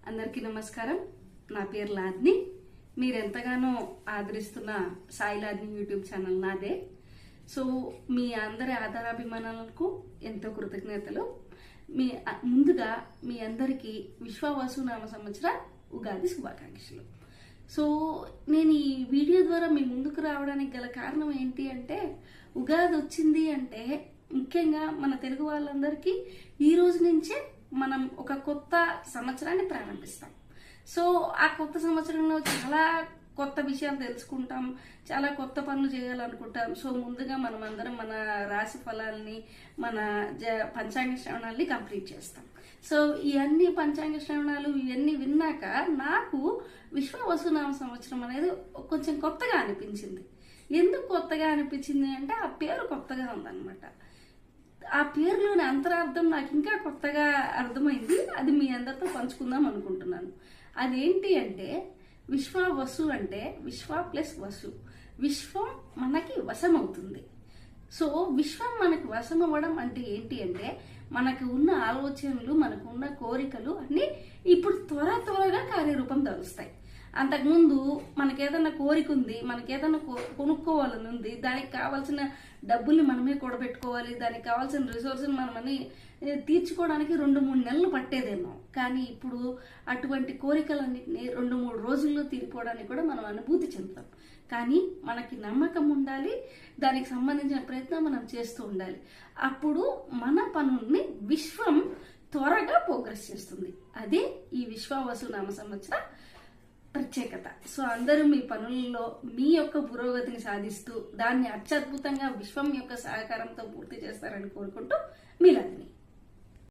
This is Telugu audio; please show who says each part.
Speaker 1: అందరికీ నమస్కారం. నా పేరు లాద్ని. మీరెంతగానో ఆదరిస్తున్న సాయి లాద్ని యూట్యూబ్ ఛానల్ నాదే. సో మీ అందరి ఆధారాభిమానాలకు ఎంతో కృతజ్ఞతలు. ముందుగా మీ అందరికీ విశ్వావసు నామ సంవత్సర ఉగాది శుభాకాంక్షలు. సో నేను ఈ వీడియో ద్వారా మీ ముందుకు రావడానికి గల కారణం ఏంటి అంటే, ఉగాది వచ్చింది అంటే ముఖ్యంగా మన తెలుగు వాళ్ళందరికీ ఈ రోజు నుంచే మనం ఒక కొత్త సంవత్సరాన్ని ప్రారంభిస్తాం. సో ఆ కొత్త సంవత్సరంలో చాలా కొత్త విషయాలు తెలుసుకుంటాం, చాలా కొత్త పనులు చేయాలనుకుంటాం. సో ముందుగా మనం అందరం మన రాశి ఫలాల్ని, మన పంచాంగ శ్రవణాలని కంప్లీట్ చేస్తాం. సో ఇవన్నీ పంచాంగ శ్రవణాలు ఇవన్నీ విన్నాక నాకు విశ్వావసునామ సంవత్సరం అనేది కొంచెం కొత్తగా అనిపించింది. ఎందుకు కొత్తగా అనిపించింది అంటే ఆ పేరు కొత్తగా ఉందన్నమాట. ఆ పేరులోని అంతరార్థం నాకు ఇంకా కొత్తగా అర్థమైంది. అది మీ అందరితో పంచుకుందాం అనుకుంటున్నాను. అదేంటి అంటే, విశ్వావసు అంటే విశ్వ ప్లస్ వసు, విశ్వం మనకి వశం అవుతుంది. సో విశ్వం మనకి వశం అవ్వడం అంటే ఏంటి అంటే, మనకు ఉన్న ఆలోచనలు, మనకు ఉన్న కోరికలు అన్నీ ఇప్పుడు త్వరగా కార్యరూపం దాలుస్తాయి. అంతకుముందు మనకేదన్నా కోరిక ఉంది, మనకేదన్నా కొనుక్కోవాలని ఉంది, దానికి కావాల్సిన డబ్బుల్ని మనమే కూడబెట్టుకోవాలి, దానికి కావాల్సిన రిసోర్స్ని మనమని తీర్చుకోవడానికి 2-3 నెలలు పట్టేదేమో. కానీ ఇప్పుడు అటువంటి కోరికలన్నింటినీ 2-3 రోజుల్లో తీరిపోవడానికి కూడా మనం అనుభూతి చెందుతాం. కానీ మనకి నమ్మకం ఉండాలి, దానికి సంబంధించిన ప్రయత్నం మనం చేస్తూ ఉండాలి. అప్పుడు మన పనుల్ని విశ్వం త్వరగా ప్రోగ్రెస్ చేస్తుంది. అదే ఈ విశ్వావసు నామ సంవత్సర ప్రత్యేకత. సో అందరూ మీ పనుల్లో మీ యొక్క పురోగతిని సాధిస్తూ దాన్ని అత్యద్భుతంగా విశ్వం యొక్క సహకారంతో పూర్తి చేస్తారని కోరుకుంటూ మీ లాద్ని.